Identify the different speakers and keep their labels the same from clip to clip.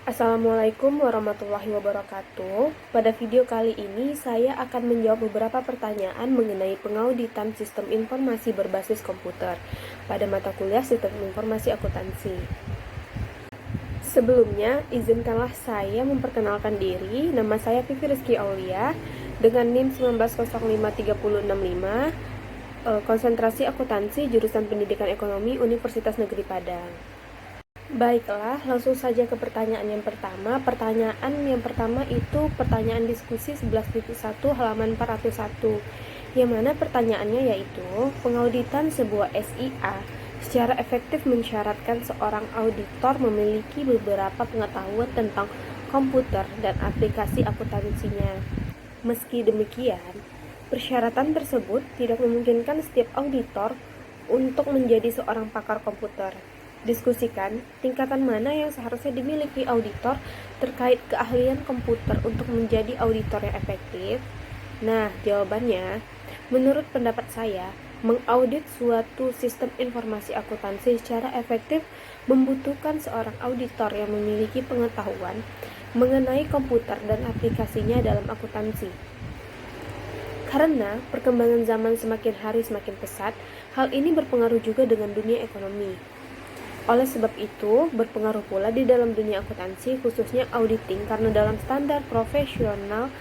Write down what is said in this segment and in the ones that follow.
Speaker 1: Assalamualaikum warahmatullahi wabarakatuh. Pada video kali ini saya akan menjawab beberapa pertanyaan mengenai pengauditan sistem informasi berbasis komputer pada mata kuliah Sistem Informasi Akuntansi. Sebelumnya, izinkanlah saya memperkenalkan diri. Nama saya Vivi Rizky Aulia dengan NIM 19053065, konsentrasi akuntansi jurusan Pendidikan Ekonomi Universitas Negeri Padang. Baiklah, langsung saja ke pertanyaan yang pertama. Pertanyaan yang pertama itu pertanyaan diskusi 11.1 halaman 401, yang mana pertanyaannya yaitu pengauditan sebuah SIA secara efektif mensyaratkan seorang auditor memiliki beberapa pengetahuan tentang komputer dan aplikasi akuntansinya. Meski demikian, persyaratan tersebut tidak memungkinkan setiap auditor untuk menjadi seorang pakar komputer. Diskusikan tingkatan mana yang seharusnya dimiliki auditor terkait keahlian komputer untuk menjadi auditor yang efektif. Nah, jawabannya, menurut pendapat saya, mengaudit suatu sistem informasi akuntansi secara efektif membutuhkan seorang auditor yang memiliki pengetahuan mengenai komputer dan aplikasinya dalam akuntansi. Karena perkembangan zaman semakin hari semakin pesat, hal ini berpengaruh juga dengan dunia ekonomi. Oleh sebab itu, berpengaruh pula di dalam dunia akuntansi, khususnya auditing, karena dalam standar profesional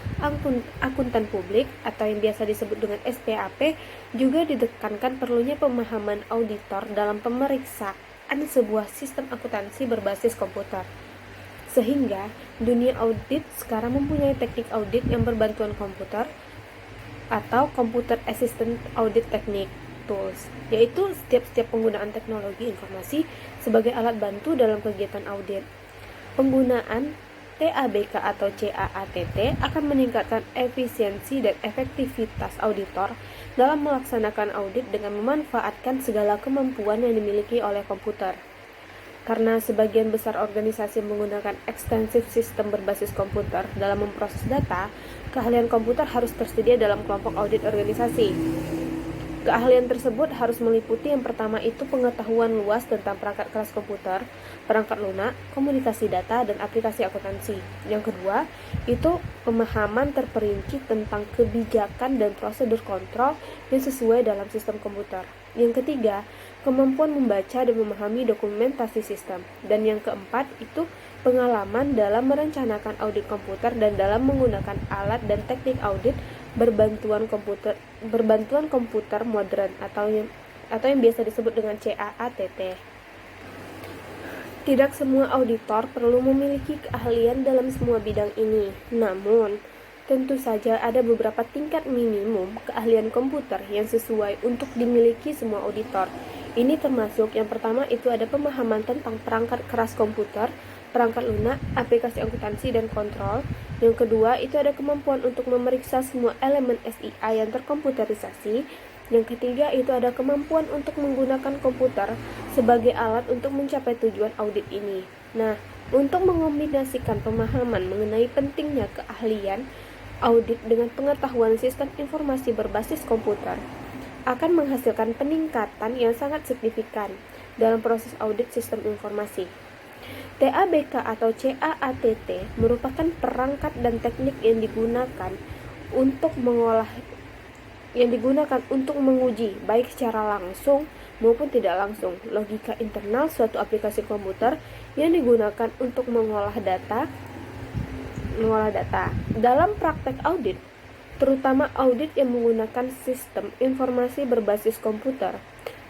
Speaker 1: akuntan publik atau yang biasa disebut dengan SPAP, juga ditekankan perlunya pemahaman auditor dalam pemeriksaan sebuah sistem akuntansi berbasis komputer. Sehingga, dunia audit sekarang mempunyai teknik audit yang berbantuan komputer atau Computer Assisted Audit Technique tools, yaitu setiap penggunaan teknologi informasi sebagai alat bantu dalam kegiatan audit. Penggunaan TABK atau CAATT akan meningkatkan efisiensi dan efektivitas auditor dalam melaksanakan audit dengan memanfaatkan segala kemampuan yang dimiliki oleh komputer. Karena sebagian besar organisasi menggunakan ekstensif sistem berbasis komputer dalam memproses data, keahlian komputer harus tersedia dalam kelompok audit organisasi. Keahlian tersebut harus meliputi yang pertama itu pengetahuan luas tentang perangkat keras komputer, perangkat lunak, komunikasi data, dan aplikasi akuntansi. Yang kedua, itu pemahaman terperinci tentang kebijakan dan prosedur kontrol yang sesuai dalam sistem komputer. Yang ketiga, kemampuan membaca dan memahami dokumentasi sistem. Dan yang keempat, itu pengalaman dalam merencanakan audit komputer dan dalam menggunakan alat dan teknik audit berbantuan komputer modern atau yang biasa disebut dengan CAATT. Tidak semua auditor perlu memiliki keahlian dalam semua bidang ini. Namun, tentu saja ada beberapa tingkat minimum keahlian komputer yang sesuai untuk dimiliki semua auditor. Ini termasuk yang pertama itu ada pemahaman tentang perangkat keras komputer, perangkat lunak, aplikasi akuntansi dan kontrol. Yang kedua, itu ada kemampuan untuk memeriksa semua elemen SIA yang terkomputerisasi. Yang ketiga, itu ada kemampuan untuk menggunakan komputer sebagai alat untuk mencapai tujuan audit ini. Nah, untuk mengombinasikan pemahaman mengenai pentingnya keahlian audit dengan pengetahuan sistem informasi berbasis komputer akan menghasilkan peningkatan yang sangat signifikan dalam proses audit sistem informasi. TABK atau CAATT merupakan perangkat dan teknik yang digunakan untuk menguji baik secara langsung maupun tidak langsung logika internal suatu aplikasi komputer yang digunakan untuk mengolah data. Dalam praktek audit, terutama audit yang menggunakan sistem informasi berbasis komputer,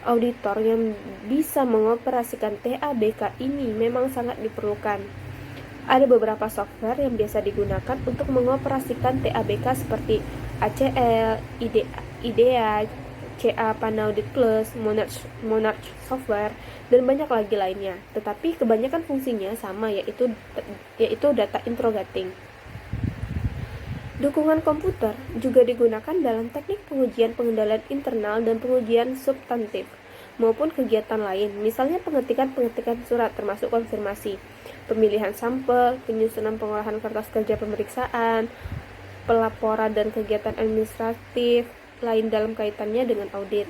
Speaker 1: auditor yang bisa mengoperasikan TABK ini memang sangat diperlukan. Ada beberapa software yang biasa digunakan untuk mengoperasikan TABK seperti ACL, IDEA, CA Panaudit Plus, Monarch Software, dan banyak lagi lainnya. Tetapi kebanyakan fungsinya sama, yaitu data interrogating. Dukungan komputer juga digunakan dalam teknik pengujian pengendalian internal dan pengujian substantif maupun kegiatan lain, misalnya pengetikan surat termasuk konfirmasi, pemilihan sampel, penyusunan pengolahan kertas kerja pemeriksaan, pelaporan dan kegiatan administratif lain dalam kaitannya dengan audit.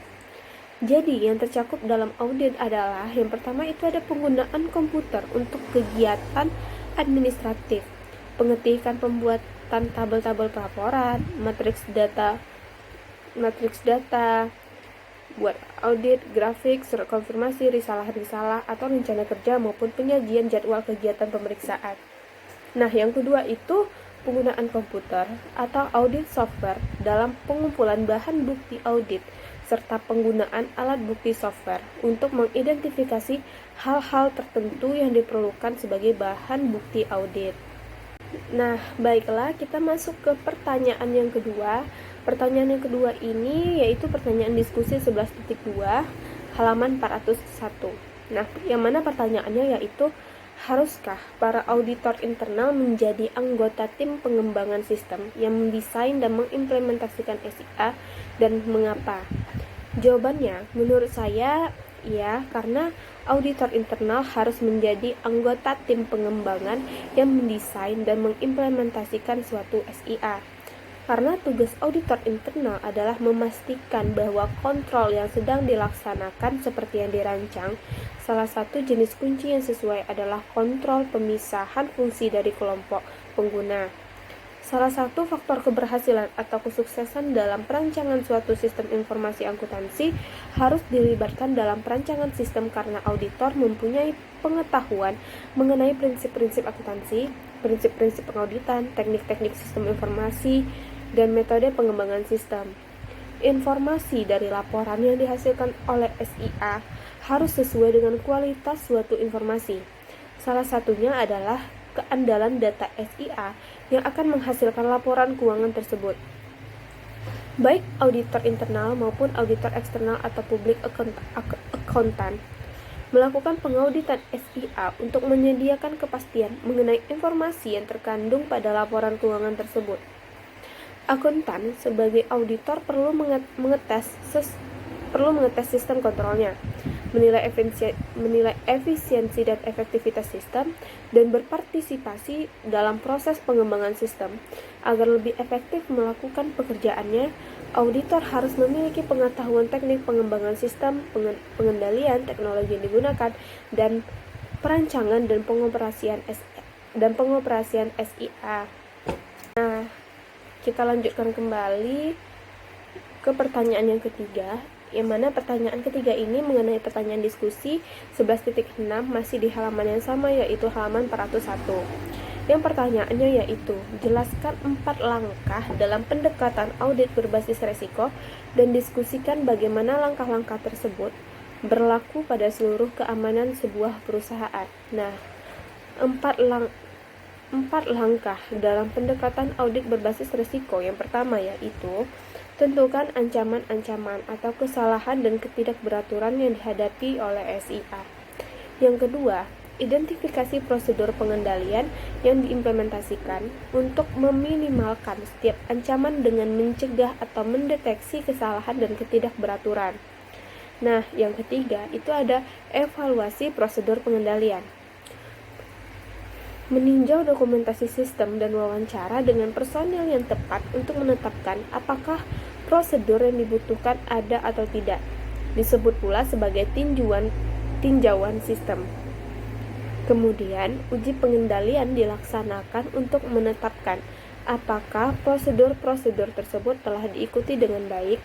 Speaker 1: Jadi, yang tercakup dalam audit adalah yang pertama itu ada penggunaan komputer untuk kegiatan administratif, pengetikan pembuatan tabel-tabel pelaporan, matriks data, buat audit, grafik, surat konfirmasi, risalah-risalah, atau rencana kerja maupun penyajian jadwal kegiatan pemeriksaan. Nah, yang kedua itu penggunaan komputer atau audit software dalam pengumpulan bahan bukti audit serta penggunaan alat bukti software untuk mengidentifikasi hal-hal tertentu yang diperlukan sebagai bahan bukti audit. Nah, baiklah, kita masuk ke pertanyaan yang kedua. Pertanyaan yang kedua ini yaitu pertanyaan diskusi 11.2 halaman 401. Nah, yang mana pertanyaannya yaitu, haruskah para auditor internal menjadi anggota tim pengembangan sistem yang mendesain dan mengimplementasikan SIA, dan mengapa? Jawabannya, menurut saya ya, karena auditor internal harus menjadi anggota tim pengembangan yang mendesain dan mengimplementasikan suatu SIA. Karena tugas auditor internal adalah memastikan bahwa kontrol yang sedang dilaksanakan seperti yang dirancang. Salah satu jenis kunci yang sesuai adalah kontrol pemisahan fungsi dari kelompok pengguna. Salah satu faktor keberhasilan atau kesuksesan dalam perancangan suatu sistem informasi akuntansi harus dilibatkan dalam perancangan sistem karena auditor mempunyai pengetahuan mengenai prinsip-prinsip akuntansi, prinsip-prinsip pengauditan, teknik-teknik sistem informasi, dan metode pengembangan sistem. Informasi dari laporan yang dihasilkan oleh SIA harus sesuai dengan kualitas suatu informasi. Salah satunya adalah keandalan data SIA yang akan menghasilkan laporan keuangan tersebut. Baik auditor internal maupun auditor eksternal atau public accountant melakukan pengauditan SIA untuk menyediakan kepastian mengenai informasi yang terkandung pada laporan keuangan tersebut. Akuntan sebagai auditor perlu mengetes sistem kontrolnya, menilai efisiensi dan efektivitas sistem, dan berpartisipasi dalam proses pengembangan sistem. Agar lebih efektif melakukan pekerjaannya, auditor harus memiliki pengetahuan teknik pengembangan sistem, pengendalian teknologi yang digunakan, dan perancangan dan pengoperasian SIA. Nah, kita lanjutkan kembali ke pertanyaan yang ketiga, yang mana pertanyaan ketiga ini mengenai pertanyaan diskusi 11.6 masih di halaman yang sama, yaitu halaman 401. Yang pertanyaannya yaitu, jelaskan 4 langkah dalam pendekatan audit berbasis resiko dan diskusikan bagaimana langkah-langkah tersebut berlaku pada seluruh keamanan sebuah perusahaan. Nah, 4 langkah dalam pendekatan audit berbasis risiko. Yang pertama yaitu, tentukan ancaman-ancaman atau kesalahan dan ketidakberaturan yang dihadapi oleh SIA. Yang kedua, identifikasi prosedur pengendalian yang diimplementasikan untuk meminimalkan setiap ancaman dengan mencegah atau mendeteksi kesalahan dan ketidakberaturan. Nah, yang ketiga itu ada evaluasi prosedur pengendalian. Meninjau dokumentasi sistem dan wawancara dengan personil yang tepat untuk menetapkan apakah prosedur yang dibutuhkan ada atau tidak. Disebut pula sebagai tinjauan sistem. Kemudian, uji pengendalian dilaksanakan untuk menetapkan apakah prosedur-prosedur tersebut telah diikuti dengan baik.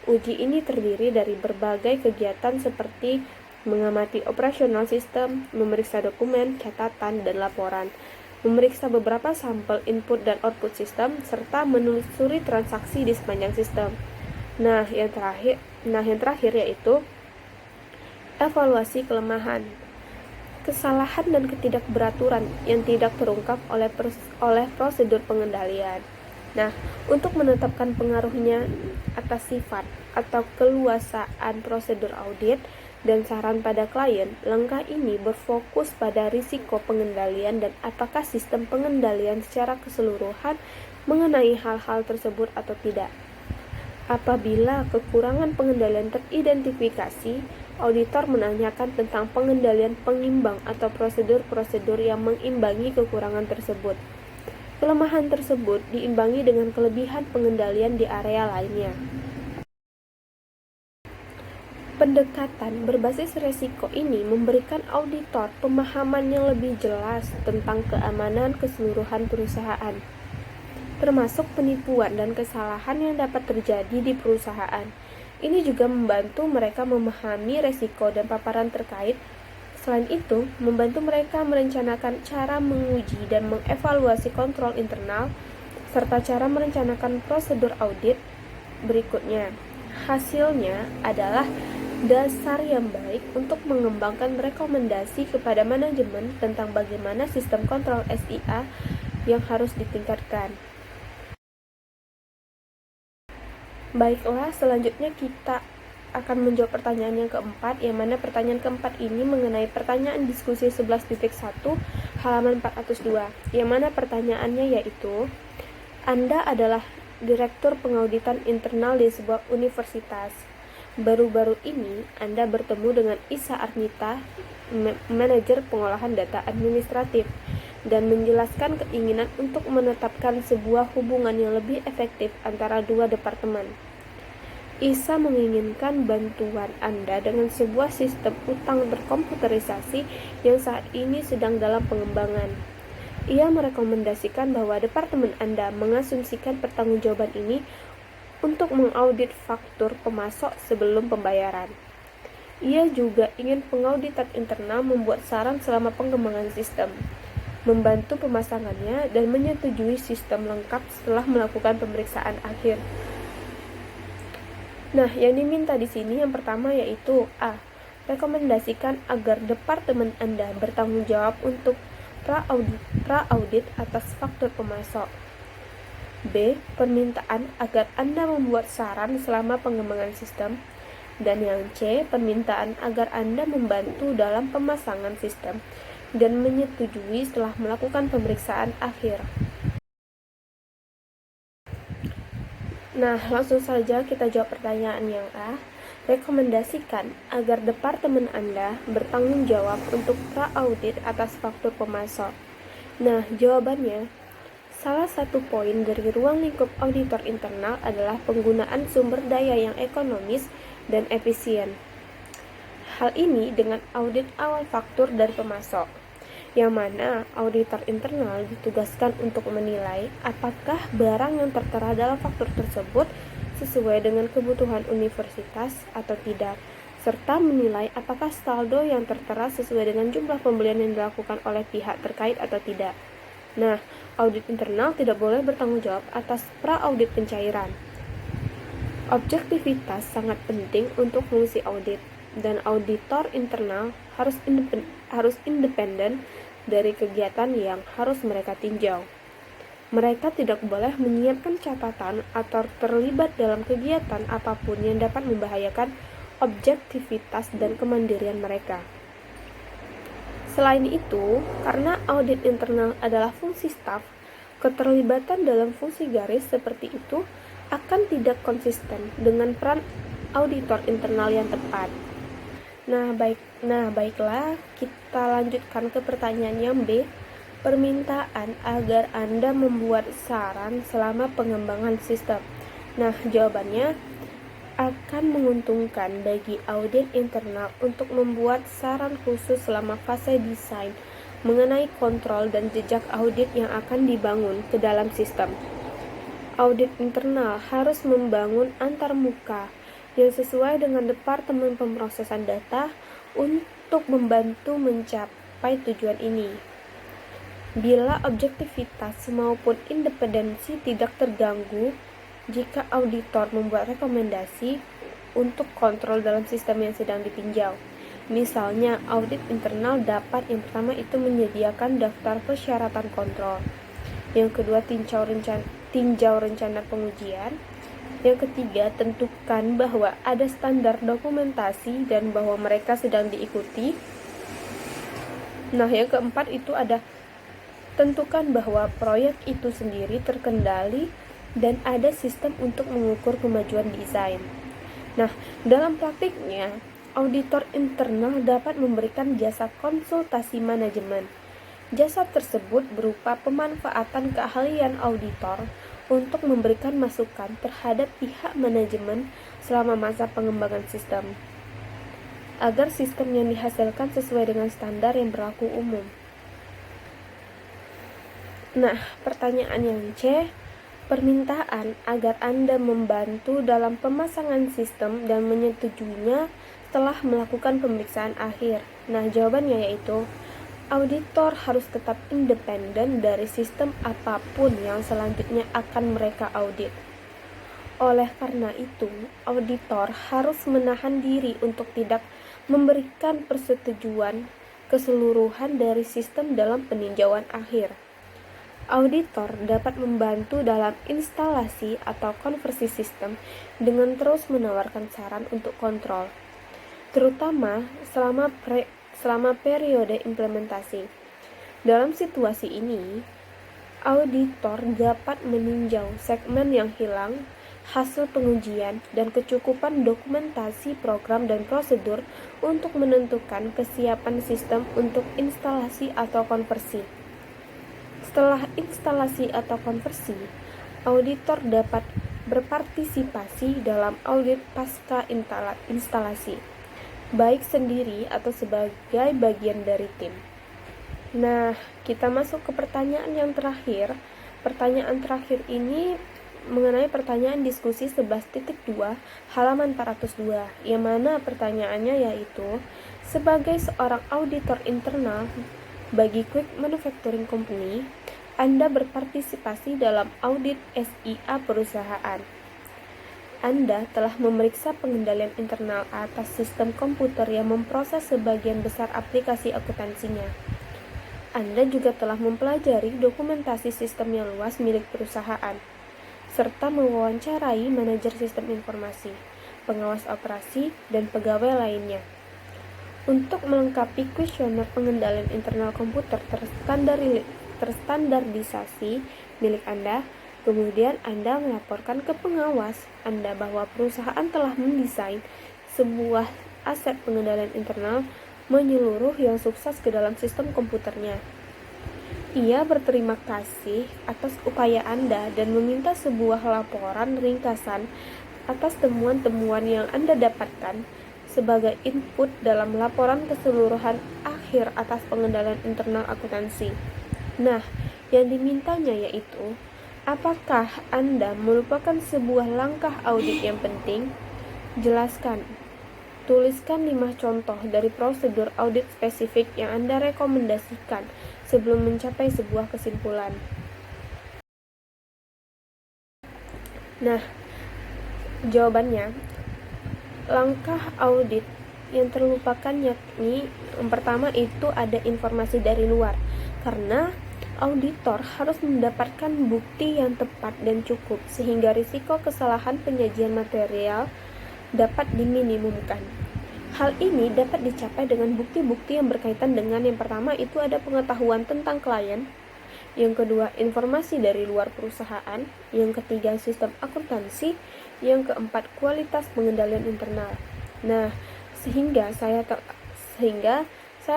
Speaker 1: Uji ini terdiri dari berbagai kegiatan seperti mengamati operasional sistem, memeriksa dokumen, catatan, dan laporan, memeriksa beberapa sampel input dan output sistem, serta menelusuri transaksi di sepanjang sistem. Nah, yang terakhir yaitu evaluasi kelemahan, kesalahan dan ketidakberaturan yang tidak terungkap oleh prosedur pengendalian. Nah, untuk menetapkan pengaruhnya atas sifat atau keluasaan prosedur audit dan saran pada klien, langkah ini berfokus pada risiko pengendalian dan apakah sistem pengendalian secara keseluruhan mengenai hal-hal tersebut atau tidak. Apabila kekurangan pengendalian teridentifikasi, auditor menanyakan tentang pengendalian pengimbang atau prosedur-prosedur yang mengimbangi kekurangan tersebut. Kelemahan tersebut diimbangi dengan kelebihan pengendalian di area lainnya. Pendekatan berbasis resiko ini memberikan auditor pemahaman yang lebih jelas tentang keamanan keseluruhan perusahaan, termasuk penipuan dan kesalahan yang dapat terjadi di perusahaan. Ini juga membantu mereka memahami resiko dan paparan terkait. Selain itu, membantu mereka merencanakan cara menguji dan mengevaluasi kontrol internal, serta cara merencanakan prosedur audit berikutnya. Hasilnya adalah dasar yang baik untuk mengembangkan rekomendasi kepada manajemen tentang bagaimana sistem kontrol SIA yang harus ditingkatkan. Baiklah, selanjutnya kita akan menjawab pertanyaan yang keempat, yang mana pertanyaan keempat ini mengenai pertanyaan diskusi 11.1 halaman 402, yang mana pertanyaannya yaitu, Anda adalah Direktur Pengauditan Internal di sebuah universitas. Baru-baru ini, Anda bertemu dengan Isa Arnita, manajer pengolahan data administratif, dan menjelaskan keinginan untuk menetapkan sebuah hubungan yang lebih efektif antara dua departemen. Isa menginginkan bantuan Anda dengan sebuah sistem utang terkomputerisasi yang saat ini sedang dalam pengembangan. Ia merekomendasikan bahwa departemen Anda mengasumsikan pertanggungjawaban ini untuk mengaudit faktur pemasok sebelum pembayaran. Ia juga ingin pengauditan internal membuat saran selama pengembangan sistem, membantu pemasangannya, dan menyetujui sistem lengkap setelah melakukan pemeriksaan akhir. Nah, yang diminta di sini yang pertama yaitu A. Rekomendasikan agar departemen Anda bertanggung jawab untuk pra-audit atas faktur pemasok. B. Permintaan agar Anda membuat saran selama pengembangan sistem. Dan yang C. Permintaan agar Anda membantu dalam pemasangan sistem dan menyetujui setelah melakukan pemeriksaan akhir. Nah, langsung saja kita jawab pertanyaan yang A. Rekomendasikan agar departemen Anda bertanggung jawab untuk pra-audit atas faktur pemasok. Nah, jawabannya, salah satu poin dari ruang lingkup auditor internal adalah penggunaan sumber daya yang ekonomis dan efisien. Hal ini dengan audit awal faktur dari pemasok, yang mana auditor internal ditugaskan untuk menilai apakah barang yang tertera dalam faktur tersebut sesuai dengan kebutuhan universitas atau tidak, serta menilai apakah saldo yang tertera sesuai dengan jumlah pembelian yang dilakukan oleh pihak terkait atau tidak. Nah, audit internal tidak boleh bertanggung jawab atas pra-audit pencairan. Objektivitas sangat penting untuk fungsi audit, dan auditor internal harus independen dari kegiatan yang harus mereka tinjau. Mereka tidak boleh menyiapkan catatan atau terlibat dalam kegiatan apapun yang dapat membahayakan objektivitas dan kemandirian mereka. Selain itu, karena audit internal adalah fungsi staf, keterlibatan dalam fungsi garis seperti itu akan tidak konsisten dengan peran auditor internal yang tepat. Baiklah, kita lanjutkan ke pertanyaan yang B. Permintaan agar Anda membuat saran selama pengembangan sistem. Nah, jawabannya akan menguntungkan bagi audit internal untuk membuat saran khusus selama fase desain mengenai kontrol dan jejak audit yang akan dibangun ke dalam sistem. Audit internal harus membangun antarmuka yang sesuai dengan departemen pemrosesan data untuk membantu mencapai tujuan ini. Bila objektivitas maupun independensi tidak terganggu, jika auditor membuat rekomendasi untuk kontrol dalam sistem yang sedang ditinjau. Misalnya, audit internal dapat yang pertama itu menyediakan daftar persyaratan kontrol. Yang kedua, tinjau rencana pengujian. Yang ketiga, tentukan bahwa ada standar dokumentasi dan bahwa mereka sedang diikuti. Nah, yang keempat itu ada tentukan bahwa proyek itu sendiri terkendali dan ada sistem untuk mengukur kemajuan desain. Nah, dalam praktiknya, auditor internal dapat memberikan jasa konsultasi manajemen. Jasa tersebut berupa pemanfaatan keahlian auditor untuk memberikan masukan terhadap pihak manajemen selama masa pengembangan sistem. agar sistem yang dihasilkan sesuai dengan standar yang berlaku umum. Nah, pertanyaan yang C, permintaan agar Anda membantu dalam pemasangan sistem dan menyetujuinya setelah melakukan pemeriksaan akhir. Nah, jawabannya yaitu auditor harus tetap independen dari sistem apapun yang selanjutnya akan mereka audit. Oleh karena itu, auditor harus menahan diri untuk tidak memberikan persetujuan keseluruhan dari sistem dalam peninjauan akhir. Auditor dapat membantu dalam instalasi atau konversi sistem dengan terus menawarkan saran untuk kontrol, terutama selama periode implementasi. Dalam situasi ini, auditor dapat meninjau segmen yang hilang, hasil pengujian, dan kecukupan dokumentasi program dan prosedur untuk menentukan kesiapan sistem untuk instalasi atau konversi. Setelah instalasi atau konversi, auditor dapat berpartisipasi dalam audit pasca instalasi, baik sendiri atau sebagai bagian dari tim. Nah, kita masuk ke pertanyaan yang terakhir. Pertanyaan terakhir ini mengenai pertanyaan diskusi 11.2 halaman 402, yang mana pertanyaannya yaitu, sebagai seorang auditor internal bagi Quick Manufacturing Company, Anda berpartisipasi dalam audit SIA perusahaan. Anda telah memeriksa pengendalian internal atas sistem komputer yang memproses sebagian besar aplikasi akuntansinya. Anda juga telah mempelajari dokumentasi sistem yang luas milik perusahaan, serta mewawancarai manajer sistem informasi, pengawas operasi, dan pegawai lainnya. Untuk melengkapi kuesioner pengendalian internal komputer terstandardisasi milik Anda, kemudian Anda melaporkan ke pengawas Anda bahwa perusahaan telah mendesain sebuah aset pengendalian internal menyeluruh yang sukses ke dalam sistem komputernya. Ia berterima kasih atas upaya Anda dan meminta sebuah laporan ringkasan atas temuan-temuan yang Anda dapatkan sebagai input dalam laporan keseluruhan akhir atas pengendalian internal akuntansi. Nah, yang dimintanya yaitu, apakah Anda melupakan sebuah langkah audit yang penting? Jelaskan. Tuliskan 5 contoh dari prosedur audit spesifik yang Anda rekomendasikan sebelum mencapai sebuah kesimpulan. Nah, jawabannya, langkah audit yang terlupakan yakni yang pertama itu ada informasi dari luar, karena auditor harus mendapatkan bukti yang tepat dan cukup sehingga risiko kesalahan penyajian material dapat diminimumkan. Hal ini dapat dicapai dengan bukti-bukti yang berkaitan dengan yang pertama itu ada pengetahuan tentang klien, yang kedua informasi dari luar perusahaan, yang ketiga sistem akuntansi, yang keempat kualitas pengendalian internal. Nah, sehingga saya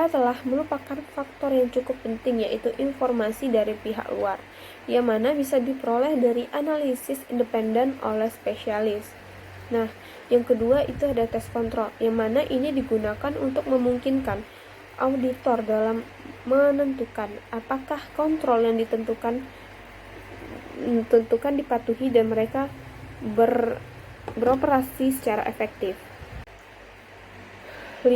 Speaker 1: telah melupakan faktor yang cukup penting yaitu informasi dari pihak luar, yang mana bisa diperoleh dari analisis independen oleh spesialis. Nah, yang kedua itu ada tes kontrol, yang mana ini digunakan untuk memungkinkan auditor dalam menentukan apakah kontrol yang ditentukan dipatuhi dan mereka beroperasi secara efektif. 5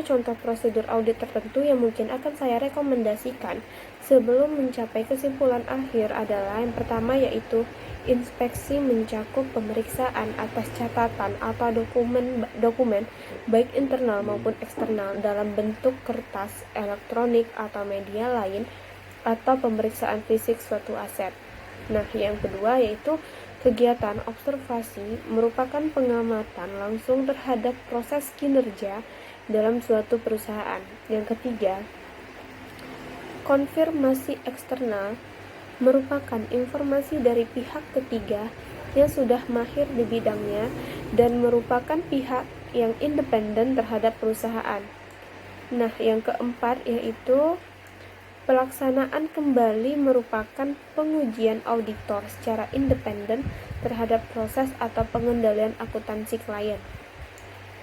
Speaker 1: contoh prosedur audit tertentu yang mungkin akan saya rekomendasikan sebelum mencapai kesimpulan akhir adalah yang pertama yaitu inspeksi mencakup pemeriksaan atas catatan atau dokumen baik internal maupun eksternal dalam bentuk kertas, elektronik, atau media lain, atau pemeriksaan fisik suatu aset. Nah, yang kedua yaitu kegiatan observasi merupakan pengamatan langsung terhadap proses kinerja dalam suatu perusahaan. Yang ketiga, konfirmasi eksternal merupakan informasi dari pihak ketiga yang sudah mahir di bidangnya dan merupakan pihak yang independen terhadap perusahaan. Nah, yang keempat yaitu pelaksanaan kembali merupakan pengujian auditor secara independen terhadap proses atau pengendalian akuntansi klien.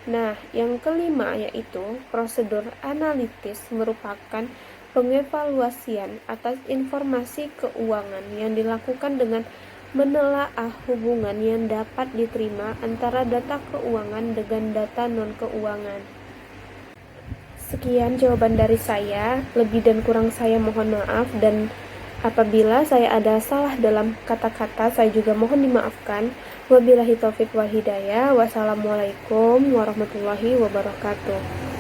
Speaker 1: Nah, yang kelima yaitu prosedur analitis merupakan pengevaluasian atas informasi keuangan yang dilakukan dengan menelaah hubungan yang dapat diterima antara data keuangan dengan data non-keuangan. Sekian jawaban dari saya, lebih dan kurang saya mohon maaf, dan apabila saya ada salah dalam kata-kata, saya juga mohon dimaafkan. Wabillahi taufiq wal hidayah. Wassalamualaikum warahmatullahi wabarakatuh.